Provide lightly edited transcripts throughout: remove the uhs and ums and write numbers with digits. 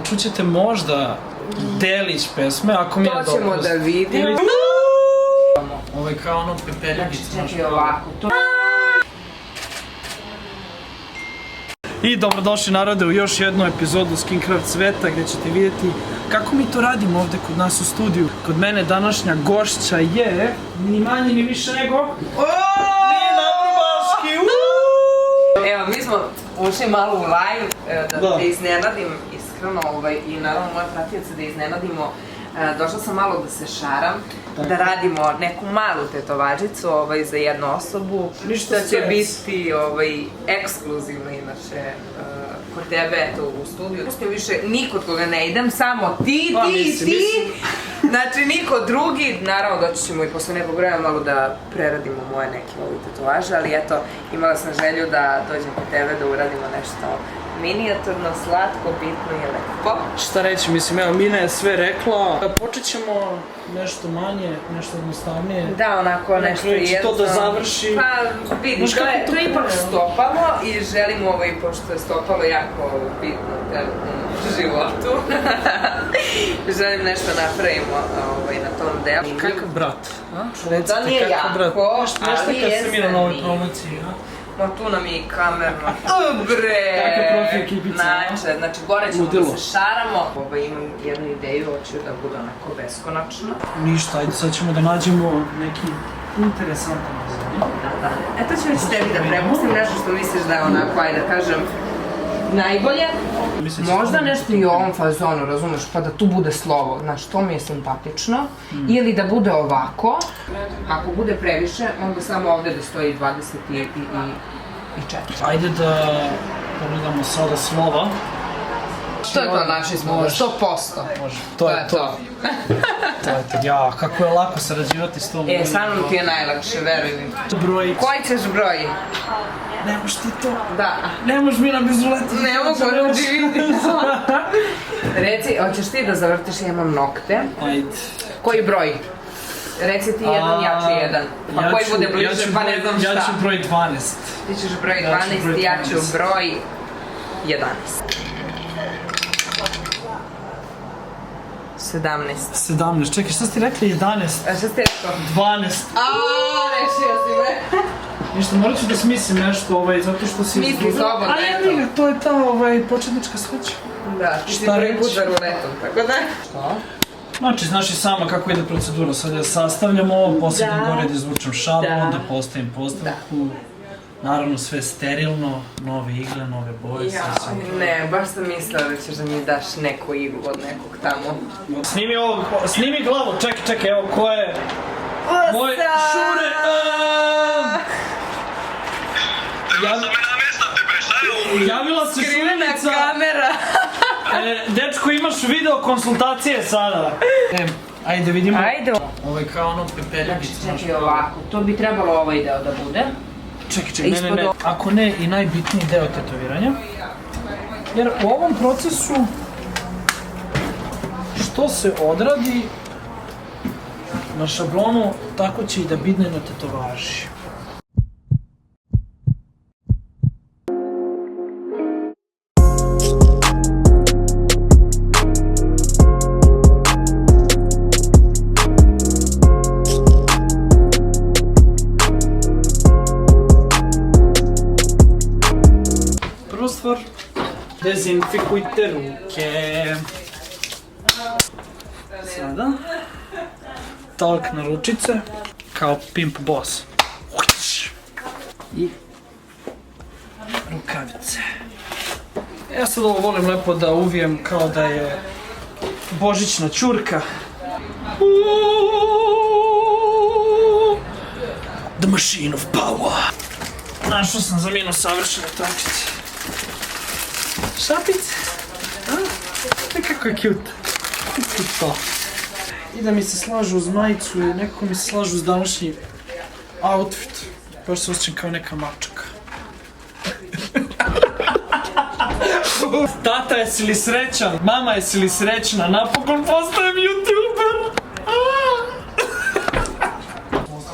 Čućete možda delić pesme, ako mi je dobro. To ćemo da vidimo. Ovo je kao ono pepeljica. Znači, čekaj ovako. I dobrodošli narode u još jednu epizodu Skincraft sveta gdje ćete vidjeti kako mi to radimo ovdje kod nas u studiju. Kod mene današnja gošća je ni manje ni više nego Nina Vrbaški. Evo, mi smo ušli malo u live, da te iznenadim iskreno i naravno moje pratioce da iznenadimo. Došla sam malo da se šaram, da radimo neku malu tetovažicu za jednu osobu. Što će biti ekskluzivno inače kod tebe u studiju. Više nikod koga ne idem, samo ti. Znači niko drugi. Naravno doći ćemo i posle nekog vremena malo da preradimo moje neke tetovaže, ali eto, imala sam želju da dođem kod tebe da uradimo nešto minijaturno, slatko, bitno i lepo. Šta reći, mislim, evo, Mina je sve rekla. Počet ćemo nešto manje, nešto jednostavnije. Da, onako nešto jedno. To da završi. Pa vidi, to je ipak stopalo i želimo pošto je stopalo jako bitno u životu. Želim nešto napravimo na tom delu. Kakav brat? Da nije jako, ali je kad se mira na ovoj promociji, ma tu nam je i kamerno. Bre! Kakav profil kipica? Znači, gore ćemo da se šaramo. Imam jednu ideju, hoću da bude onako beskonačno. Ništa, ajde sad ćemo da nađemo neki interesantan dizajn. Da. Eto ću već tebi da prepustim nešto što misliš da je onako, ajde da kažem, najbolje. Možda nešto i u ovom fazonu, razumeš, pa da tu bude slovo, znaš, to mi je simpatično. Ili da bude ovako, ako bude previše, onda samo ovde da stoji 24. Ajde da pogledamo sada slova. Što je to naši smo? 100%. Može, to je to. To je to, ja, kako je lako sarađivati s tom. Sa mnom ti je najlakše, veruj mi. Broj. Koji ćeš broj? Ne moš ti to. Da. Ne moš Mina bez ruleta. Ne mogu vidi. Reci, hoćeš ti da zavrtiš, ja imam nokte. Ajde. Koji broj? Reci ti jedan, ja ću jedan. Pa koji bude bliže, pa ne znam šta. Ja ću broj 12. Ti ćeš broj 12, ja ću broj 11. 17. Čekaj, šta ste rekli 11? Šta ste rekao? 12. Rešio si me. Ništa, morat ću da smislim nešto, zato što si... Misli slobodno, eto. To je ta početnička shvaća. Da, ti si prvi put za ruletom, tako da... Šta? Znači, znaš i sama kako ide procedura, sad ja sastavljam ovo, poslije da gore da izvučem šablon, da postavim postavku. Naravno sve sterilno, nove igle, nove boje, sve sve. Ne, baš sam mislila da ćeš da mi daš neku iglu od nekog tamo. Snimi ovo, snimi glavu, čekaj, evo ko je... Moj Šure! Javila se Šurenica! Skrivena kamera! Dečko, imaš video konsultacije sada. Ajde vidimo. Ajde. Ovo je kao ono pepeljica. Znači, čekaj ovako, to bi trebalo ovaj deo da bude. Čekaj, ne. Ako ne, i najbitniji deo tetoviranja. Jer u ovom procesu što se odradi na šablonu, tako će i da bidne na tetovaži. Prva stvar, dezinfikujte ruke. Sada, talk na ručice, kao Pimp Boss. I rukavice. Ja sad ovo volim lepo da uvijem kao da je božićna ćurka. The machine of power. Našao sam za Minu savršene tračice. Šapice. Kako je cute. To. I da mi se slažu uz majicu i nekako mi se slažu uz današnji outfit. Baš se osjećam kao neka mačaka. Tata, jesi li srećan? Mama, jesi li srećna? Napokon postajem YouTuber!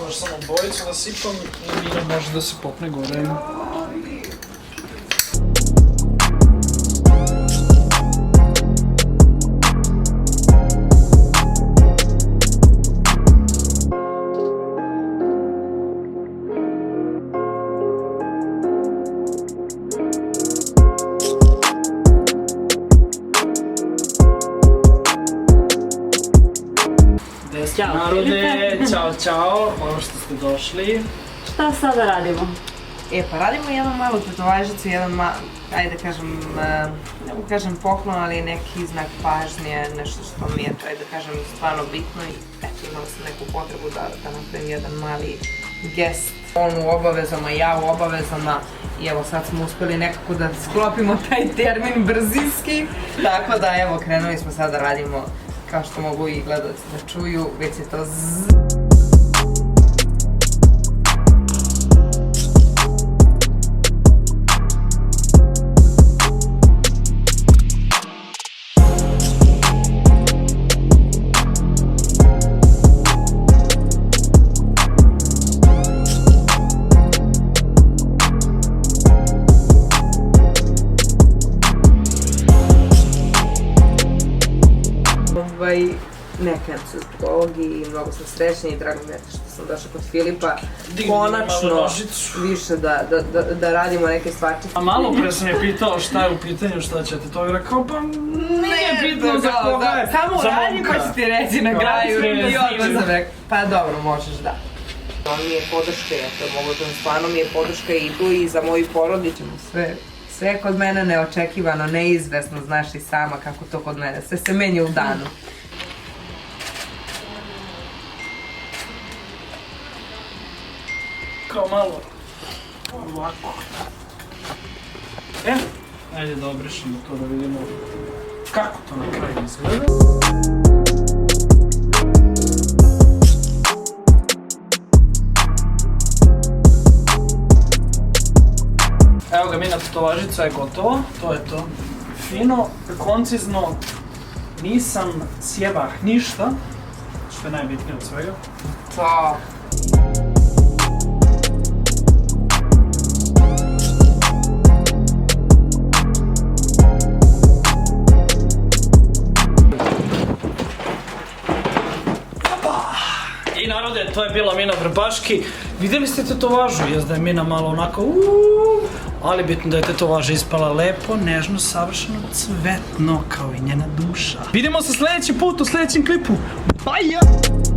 Možeš samo bojicu da sipam i Mina može da se popne gore. Ćao, Narode, ćao, hvala što ste došli. Šta sada radimo? Pa radimo jednu malu tetovažicu, ajde kažem, ne mogu kažem poklon, ali neki znak pažnje, nešto što mi je, ajde kažem, stvarno bitno i eto, imala sam neku potrebu da napravim jedan mali gest. On u obavezama, ja u obavezama i evo sad smo uspeli nekako da sklopimo taj termin brzinski, tako da evo krenuli smo sad da radimo, kao što mogu i gledalci da čuju, već je to zzz. Ne krenem se zbog ovog i mnogo sam srećna i drago mi je što sam došla kod Filipa konačno više da radimo neke stvarčice. A malo pre sam je pitao šta je u pitanju, šta ćete to i rekao, pa nije bitno za koga je. Samo radi pa ću ti reći na kraju i odmah sam rekao, pa dobro možeš da. On mi je podrška, ja to mogu da stvarno mi je podrška i tu i za moju porodicu, sve kod mene neočekivano, neizvesno, znaš i sama kako to kod mene, sve se menja u danu. Kao malo ovako. Ajde da obrišemo to da vidimo kako to na kraju izgleda. Evo ga, mina tetovažica je gotova, to je to. Fino, koncizno, nisam sjebah ništa, što je najbitnije od svega. To. I narode, to je bila Mina Vrbaški. Vidjeli ste tetovažu, jes da je Mina malo onako ali bitno da je tetovaža ispala lepo, nežno, savršeno, cvetno kao i njena duša. Vidimo se sljedeći put u sljedećem klipu. Bye!